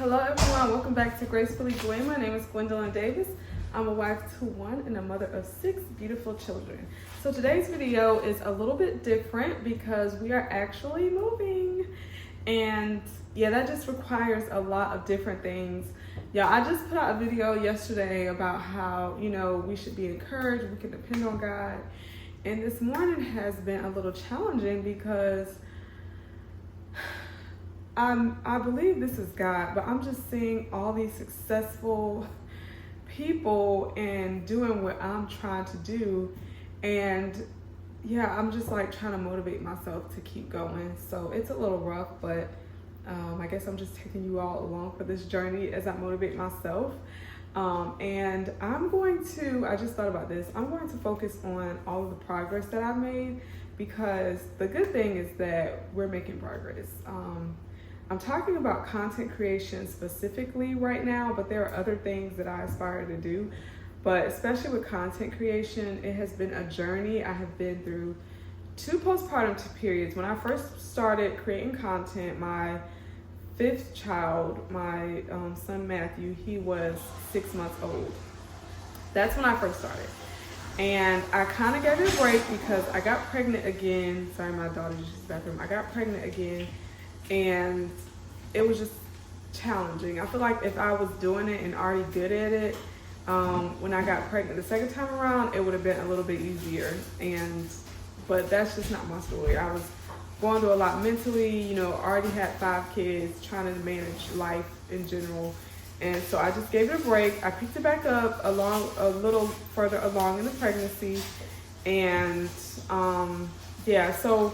Hello everyone, welcome back to Gracefully Gwen. My name is Gwendolyn Davis. I'm a wife to one and a mother of 6 beautiful children. So today's video is a little bit different because we are actually moving. And yeah, that just requires a lot of different things. Yeah, I just put out a video yesterday about how, we should be encouraged, we can depend on God. And this morning has been a little challenging because I believe this is God, but I'm just seeing all these successful people and doing what I'm trying to do. And yeah, I'm just like trying to motivate myself to keep going. So it's a little rough, but I guess I'm just taking you all along for this journey as I motivate myself. And I just thought about this. I'm going to focus on all of the progress that I've made, because the good thing is that we're making progress. I'm talking about content creation specifically right now, but there are other things that I aspire to do. But especially with content creation, it has been a journey. I have been through 2 postpartum periods. When I first started creating content, my 5th child, my son Matthew, he was 6 months old. That's when I first started. And I kind of gave it a break because I got pregnant again. Sorry, my daughter just used the bathroom. I got pregnant again. And it was just challenging. I feel like if I was doing it and already good at it, when I got pregnant the second time around, it would have been a little bit easier. But that's just not my story. I was going through a lot mentally, already had 5 kids, trying to manage life in general. And so I just gave it a break. I picked it back up a little further along in the pregnancy. And so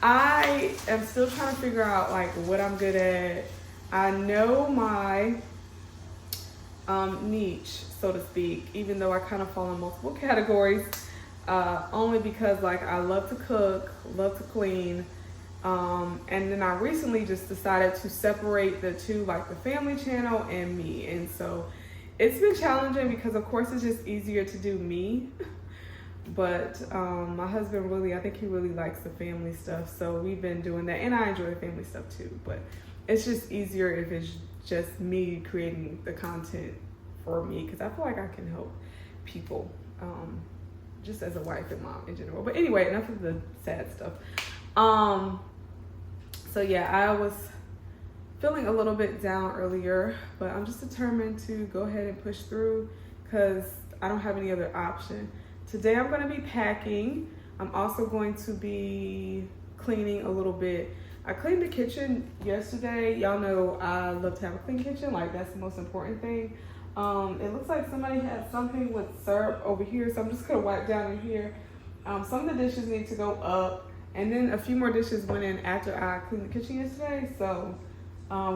I am still trying to figure out like what I'm good at. I know my niche, so to speak, even though I kind of fall in multiple categories, only because like I love to cook, love to clean. And then I recently just decided to separate the two, like the family channel and me. And so it's been challenging because of course it's just easier to do me. But my husband I think he really likes the family stuff. So we've been doing that, and I enjoy the family stuff too. But it's just easier if it's just me creating the content for me, because I feel like I can help people just as a wife and mom in general. But anyway, enough of the sad stuff. So yeah, I was feeling a little bit down earlier, but I'm just determined to go ahead and push through because I don't have any other option. Today I'm going to be packing. I'm also going to be cleaning a little bit. I cleaned the kitchen yesterday. Y'all know I love to have a clean kitchen. Like, that's the most important thing. It looks like somebody had something with syrup over here, so I'm just going to wipe down in here. Some of the dishes need to go up, and then a few more dishes went in after I cleaned the kitchen yesterday. So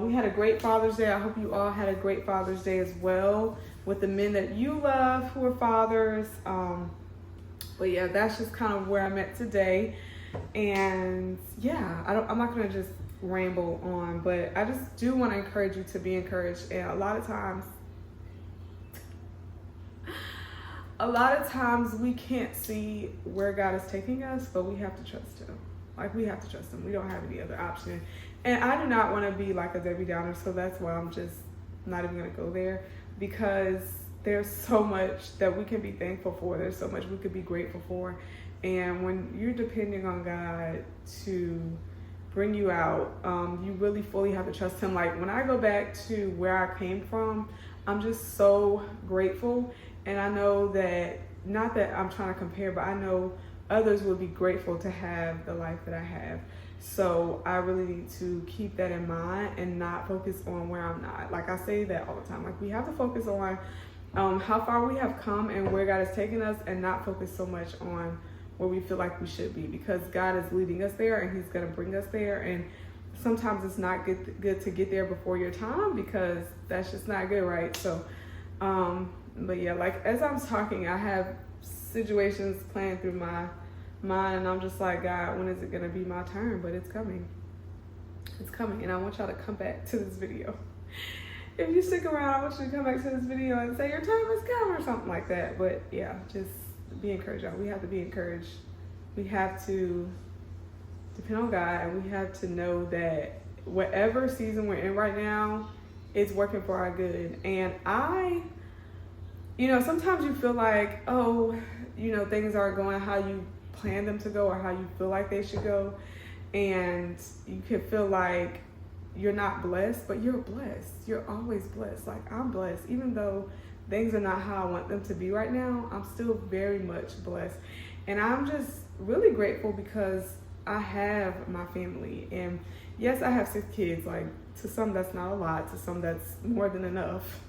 we had a great Father's Day. I hope you all had a great Father's Day as well with the men that you love who are fathers. But yeah, that's just kind of where I'm at today. And yeah, I'm not going to just ramble on, but I just do want to encourage you to be encouraged. And a lot of times we can't see where God is taking us, but we have to trust him. Like, we have to trust him. We don't have any other option. And I do not want to be like a Debbie Downer, so that's why I'm just not even going to go there, because there's so much that we can be thankful for. There's so much we could be grateful for. And when you're depending on God to bring you out, you really fully have to trust him. Like, when I go back to where I came from, I'm just so grateful. And I know that, not that I'm trying to compare, but I know others would be grateful to have the life that I have. So I really need to keep that in mind and not focus on where I'm not. Like, I say that all the time. Like, we have to focus on how far we have come and where God has taken us, and not focus so much on where we feel like we should be, because God is leading us there and he's going to bring us there. And sometimes it's not good to get there before your time, because that's just not good, right? So but yeah, like, as I'm talking, I have situations playing through my mind, and I'm just like, God, when is it going to be my turn? But it's coming. It's coming, and I want y'all to come back to this video. If you stick around, I want you to come back to this video and say your time has come or something like that. But yeah, just be encouraged, y'all. We have to be encouraged. We have to depend on God, and we have to know that whatever season we're in right now, it's working for our good. And sometimes you feel like, oh, things aren't going how you plan them to go or how you feel like they should go. And you can feel like you're not blessed, but you're blessed. You're always blessed. Like, I'm blessed. Even though things are not how I want them to be right now, I'm still very much blessed. And I'm just really grateful because I have my family. And yes, I have 6 kids. Like, to some that's not a lot, to some that's more than enough.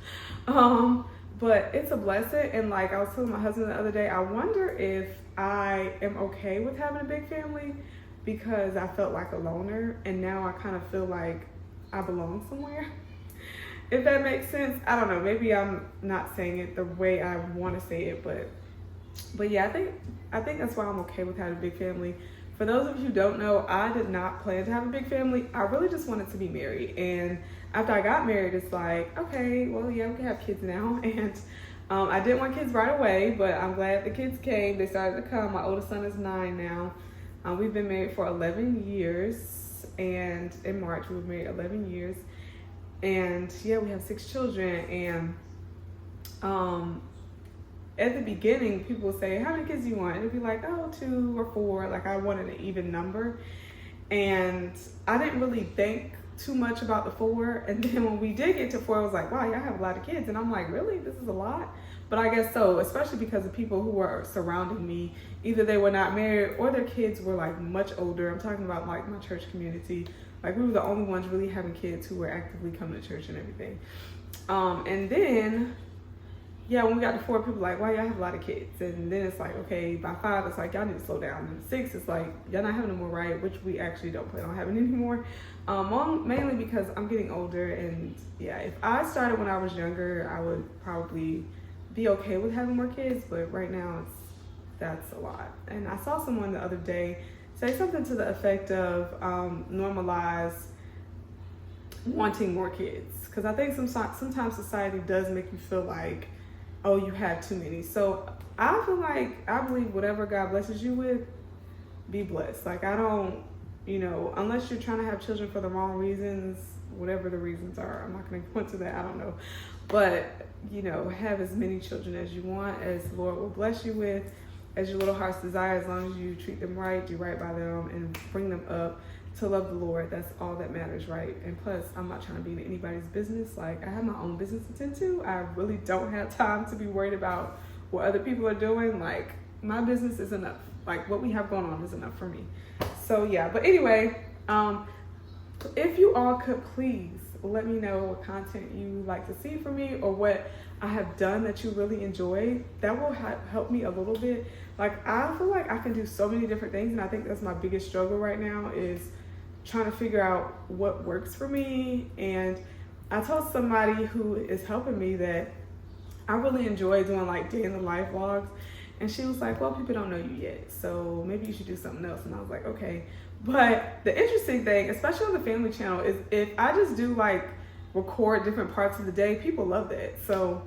But it's a blessing. And like I was telling my husband the other day, I wonder if I am okay with having a big family because I felt like a loner, and now I kind of feel like I belong somewhere. If that makes sense. I don't know. Maybe I'm not saying it the way I want to say it, but yeah, I think that's why I'm okay with having a big family. For those of you who don't know, I did not plan to have a big family. I really just wanted to be married. And after I got married, it's like, okay, well, yeah, we can have kids now. And I didn't want kids right away, but I'm glad the kids came. They started to come. My oldest son is 9 now. We've been married for 11 years. And in March, we were married 11 years. And yeah, we have 6 children. And at the beginning, people would say, how many kids do you want? And it'd be like, oh, 2 or 4. Like, I wanted an even number. And I didn't really think too much about the 4. And then when we did get to 4, I was like, wow, y'all have a lot of kids. And I'm like, really? This is a lot? But I guess so, especially because the people who were surrounding me, either they were not married or their kids were like much older. I'm talking about like my church community. Like, we were the only ones really having kids who were actively coming to church and everything. And then, yeah, when we got to 4, people were like, wow, y'all have a lot of kids. And then it's like, okay, by 5, it's like, y'all need to slow down. And 6, it's like, y'all not having no more, right? Which we actually don't plan on having anymore. Mainly because I'm getting older. And yeah, if I started when I was younger, I would probably be okay with having more kids. But right now, that's a lot. And I saw someone the other day say something to the effect of normalize wanting more kids. Because I think sometimes society does make you feel like, oh, you have too many. So I feel like, I believe whatever God blesses you with, be blessed. Like, I don't, unless you're trying to have children for the wrong reasons, whatever the reasons are, I'm not going to go into that, I don't know. But, have as many children as you want, as the Lord will bless you with, as your little heart's desire, as long as you treat them right, do right by them, and bring them up to love the Lord. That's all that matters, right? And plus, I'm not trying to be in anybody's business. Like, I have my own business to tend to. I really don't have time to be worried about what other people are doing. Like, my business is enough. Like, what we have going on is enough for me. So yeah, but anyway, if you all could please let me know what content you like to see from me or what I have done that you really enjoy. That will help me a little bit. Like, I feel like I can do so many different things, and I think that's my biggest struggle right now is trying to figure out what works for me. And I told somebody who is helping me that I really enjoy doing like day in the life vlogs, and she was like, well, people don't know you yet, so maybe you should do something else. And I was like, okay. But the interesting thing, especially on the family channel, is if I just do like record different parts of the day, people love that. So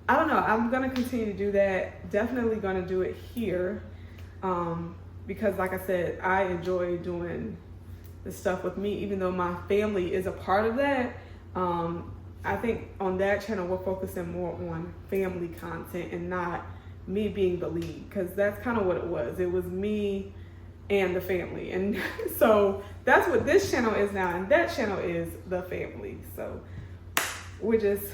I don't know, I'm gonna continue to do that. Definitely gonna do it here, because like I said, I enjoy doing the stuff with me, even though my family is a part of that. I think on that channel, we're focusing more on family content and not me being the lead, because that's kind of what it was. It was me and the family. And so that's what this channel is now, and that channel is the family. So we're just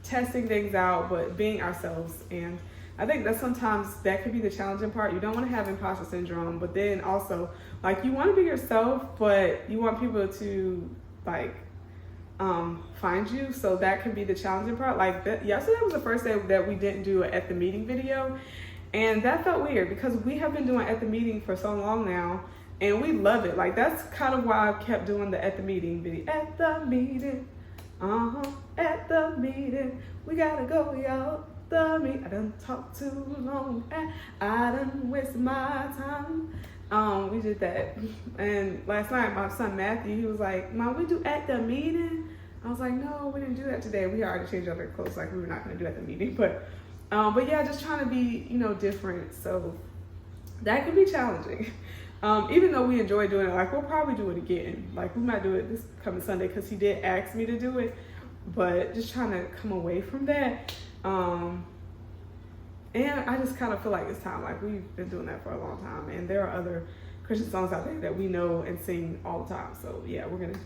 testing things out, but being ourselves. And I think that sometimes that could be the challenging part. You don't want to have imposter syndrome, but then also, like, you want to be yourself, but you want people to like find you. So that can be the challenging part. Like, yesterday was the first day that we didn't do an at the meeting video, and that felt weird because we have been doing at the meeting for so long now, and we love it. Like, that's kind of why I kept doing the at the meeting video. At the meeting, at the meeting, we gotta go, y'all. The meeting. I done talk too long, and I done waste my time. We did that. And last night, my son Matthew, he was like, Mom, we do at the meeting? I was like, no, we didn't do that today. We already changed our clothes, like we were not gonna do at the meeting. But yeah, just trying to be, different. So that can be challenging. Even though we enjoy doing it, like we'll probably do it again. Like we might do it this coming Sunday because he did ask me to do it, but just trying to come away from that. And I just kind of feel like it's time. Like we've been doing that for a long time, and there are other Christian songs out there that we know and sing all the time. So yeah, we're gonna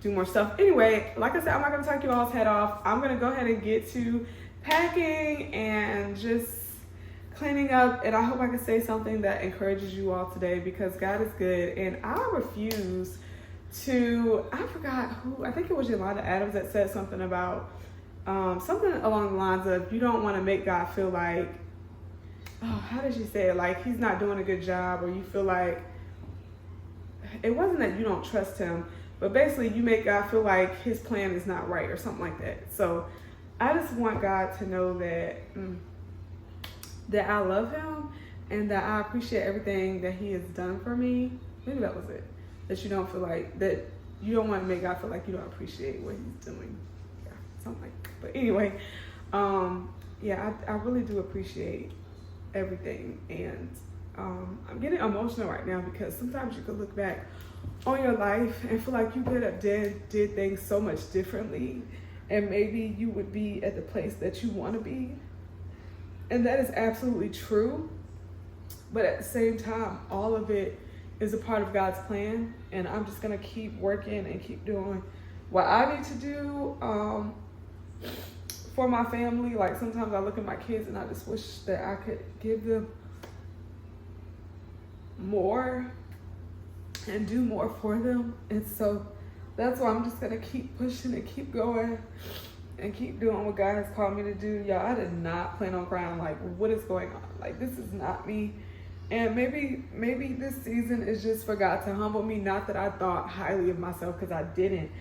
do more stuff. Anyway, like I said, I'm not gonna talk you all's head off. I'm gonna go ahead and get to packing and just cleaning up, and I hope I can say something that encourages you all today, because God is good. And I refuse to, I forgot who, I think it was Yolanda Adams that said something about something along the lines of, you don't want to make God feel like, oh, how did she say it? Like he's not doing a good job, or you feel like, it wasn't that you don't trust him, but basically you make God feel like his plan is not right or something like that. So I just want God to know that that I love him and that I appreciate everything that he has done for me. Maybe that was it. That you don't feel like, that you don't want to make God feel like you don't appreciate what he's doing. Yeah, something like that. But anyway, yeah, I really do appreciate everything. And I'm getting emotional right now because sometimes you could look back on your life and feel like you could have did things so much differently, and maybe you would be at the place that you want to be. And that is absolutely true. But at the same time, all of it is a part of God's plan. And I'm just going to keep working and keep doing what I need to do for my family. Like sometimes I look at my kids and I just wish that I could give them more and do more for them. And so that's why I'm just going to keep pushing and keep going and keep doing what God has called me to do. Y'all, I did not plan on crying. Like, what is going on? Like, this is not me. And maybe this season is just for God to humble me. Not that I thought highly of myself, because I didn't.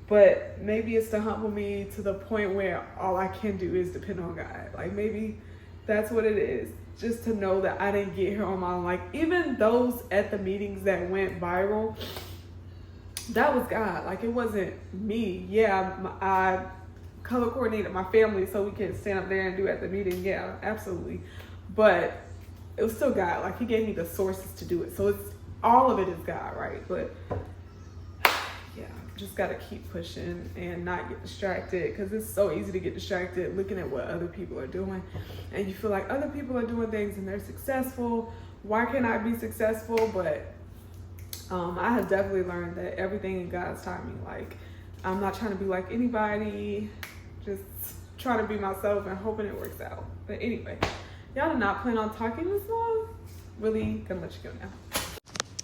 But maybe it's to humble me to the point where all I can do is depend on God. Like, maybe that's what it is. Just to know that I didn't get here on my own. Like, even those at the meetings that went viral, that was God. Like, it wasn't me. Yeah, I color coordinated my family so we could stand up there and do at the meeting. Yeah, absolutely. But it was still God. Like, he gave me the sources to do it. So it's, all of it is God, right? But yeah, just got to keep pushing and not get distracted, because it's so easy to get distracted looking at what other people are doing. And you feel like other people are doing things and they're successful. Why can't I be successful? But I have definitely learned that everything in God's timing. Like, I'm not trying to be like anybody, just trying to be myself and hoping it works out. But anyway, y'all did not plan on talking this long. Really gonna let you go now.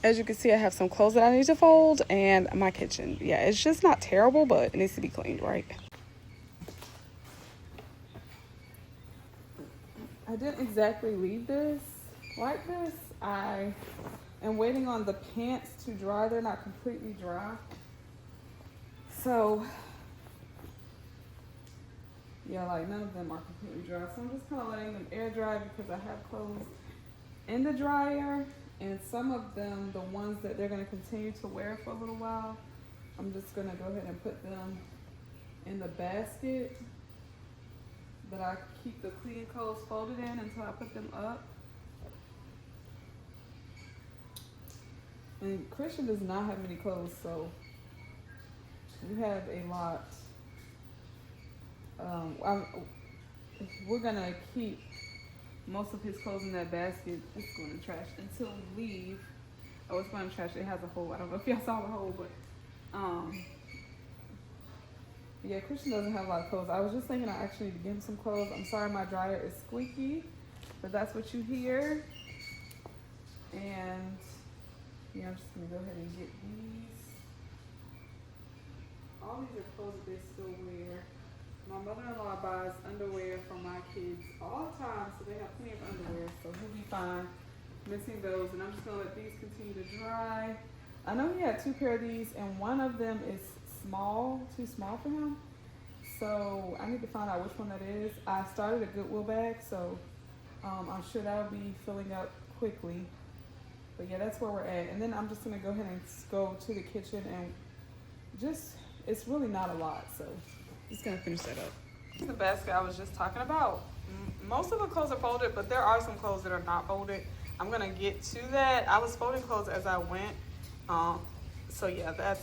As you can see, I have some clothes that I need to fold, and my kitchen. Yeah, it's just not terrible, but it needs to be cleaned, right? I didn't exactly leave this like this. I am waiting on the pants to dry. They're not completely dry. So, yeah, like none of them are completely dry. So I'm just kind of letting them air dry, because I have clothes in the dryer. And some of them, the ones that they're going to continue to wear for a little while, I'm just going to go ahead and put them in the basket that I keep the clean clothes folded in until I put them up. And Christian does not have many clothes, so we have a lot. We're going to keep most of his clothes in that basket. It's going to trash until we leave. Oh, it's going to trash. It has a hole. I don't know if y'all saw the hole, but yeah, Christian doesn't have a lot of clothes. I was just thinking I actually need to give him some clothes. I'm sorry my dryer is squeaky, but that's what you hear. And yeah, I'm just going to go ahead and get these. All these are clothes that they still wear. My mother-in-law buys underwear for my kids all the time, so they have plenty of underwear, so he'll be fine missing those. And I'm just going to let these continue to dry. I know he had 2 pair of these, and one of them is small, too small for him. So I need to find out which one that is. I started a Goodwill bag, so I'm sure that'll be filling up quickly. But yeah, that's where we're at. And then I'm just going to go ahead and go to the kitchen and just, it's really not a lot, so just gonna finish that up. This is the basket I was just talking about. Most of the clothes are folded, but there are some clothes that are not folded. I'm gonna get to that. I was folding clothes as I went. So yeah,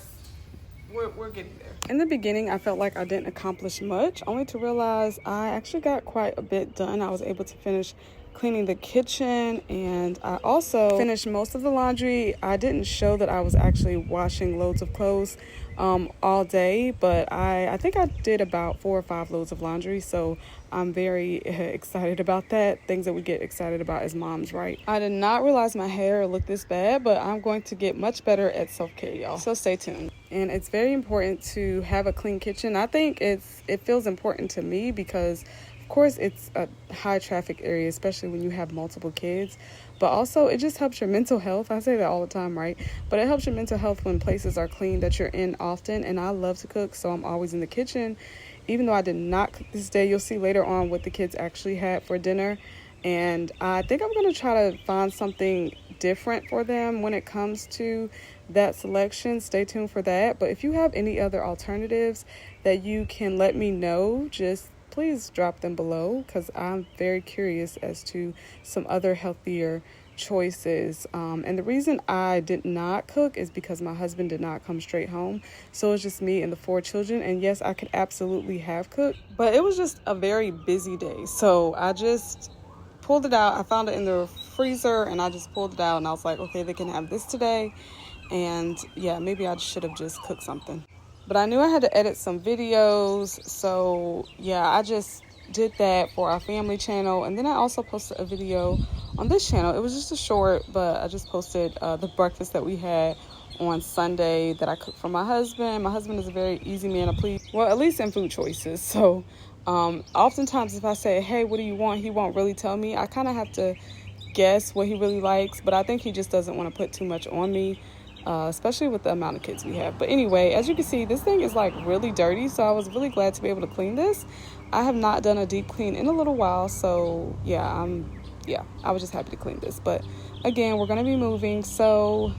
we're getting there. In the beginning, I felt like I didn't accomplish much, only to realize I actually got quite a bit done. I was able to finish cleaning the kitchen, and I also finished most of the laundry. I didn't show that I was actually washing loads of clothes all day, but I think I did about 4 or 5 loads of laundry, so I'm very excited about that. Things that we get excited about as moms, right? I did not realize my hair looked this bad, but I'm going to get much better at self-care, y'all, so stay tuned. And it's very important to have a clean kitchen. I think it feels important to me because of course it's a high traffic area, especially when you have multiple kids, but also it just helps your mental health. I say that all the time, right? But it helps your mental health when places are clean that you're in often. And I love to cook, so I'm always in the kitchen. Even though I did not cook this day, you'll see later on what the kids actually had for dinner. And I think I'm going to try to find something different for them when it comes to that selection. Stay tuned for that. But if you have any other alternatives that you can let me know, just please drop them below, because I'm very curious as to some other healthier choices. And the reason I did not cook is because my husband did not come straight home. So it's just me and the 4 children. And yes, I could absolutely have cooked, but it was just a very busy day. So I just pulled it out. I found it in the freezer and I just pulled it out and I was like, okay, they can have this today. And yeah, maybe I should have just cooked something. But I knew I had to edit some videos. So yeah, I just did that for our family channel. And then I also posted a video on this channel. It was just a short, but I just posted the breakfast that we had on Sunday that I cooked for my husband. My husband is a very easy man to please. Well, at least in food choices. So oftentimes if I say, hey, what do you want? He won't really tell me. I kind of have to guess what he really likes. But I think he just doesn't want to put too much on me. Especially with the amount of kids we have. But anyway, as you can see, this thing is like really dirty, so I was really glad to be able to clean this. I have not done a deep clean in a little while, so yeah, I was just happy to clean this. But again, we're going to be moving, so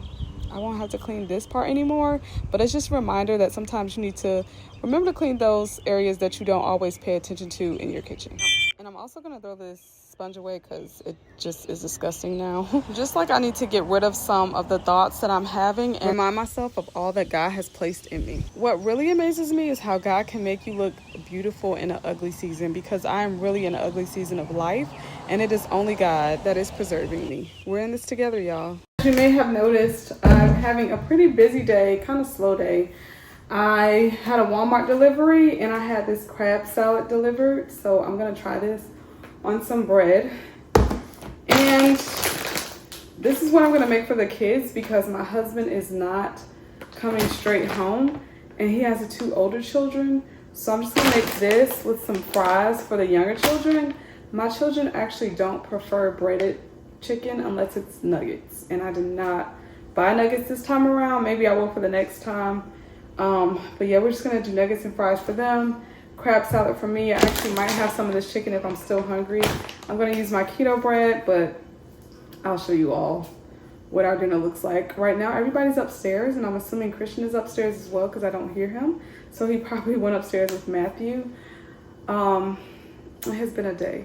I won't have to clean this part anymore. But it's just a reminder that sometimes you need to remember to clean those areas that you don't always pay attention to in your kitchen. And I'm also going to throw this sponge away because it just is disgusting now. Just like I need to get rid of some of the thoughts that I'm having and remind myself of all that God has placed in me. What really amazes me is how God can make you look beautiful in an ugly season, because I am really in an ugly season of life and it is only God that is preserving me. We're in this together, y'all. As you may have noticed, I'm having a pretty busy day, kind of slow day. I had a Walmart delivery and I had this crab salad delivered, so I'm gonna try this on some bread. And this is what I'm gonna make for the kids because my husband is not coming straight home and he has the 2 older children. So I'm just gonna make this with some fries for the younger children. My children actually don't prefer breaded chicken unless it's nuggets, and I did not buy nuggets this time around. Maybe I will for the next time. But yeah, we're just gonna do nuggets and fries for them. Crab salad for me. I actually might have some of this chicken if I'm still hungry. I'm gonna use my keto bread, but I'll show you all what our dinner looks like. Right now, everybody's upstairs, and I'm assuming Christian is upstairs as well because I don't hear him. So he probably went upstairs with Matthew. It has been a day.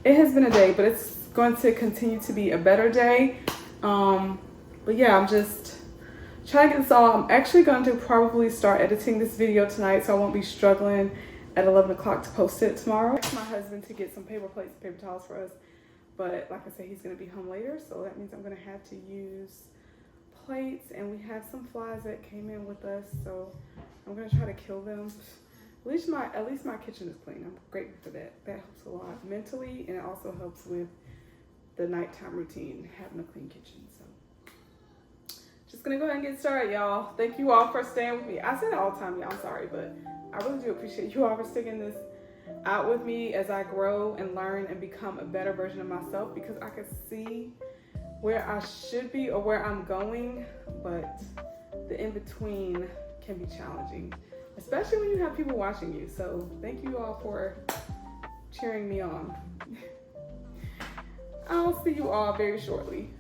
It has been a day, but it's going to continue to be a better day. But yeah, I'm just trying to get this all. I'm actually going to probably start editing this video tonight so I won't be struggling at 11 o'clock to post it tomorrow. I asked my husband to get some paper plates and paper towels for us, but like I said, he's going to be home later, so that means I'm going to have to use plates, and we have some flies that came in with us, so I'm going to try to kill them. At least my kitchen is clean. I'm grateful for that. That helps a lot mentally, and it also helps with the nighttime routine, having a clean kitchen. So just gonna go ahead and get started, y'all. Thank you all for staying with me. I say that all the time, y'all. I'm sorry, but I really do appreciate you all for sticking this out with me as I grow and learn and become a better version of myself, because I can see where I should be or where I'm going, but the in-between can be challenging, especially when you have people watching you. So thank you all for cheering me on. I'll see you all very shortly.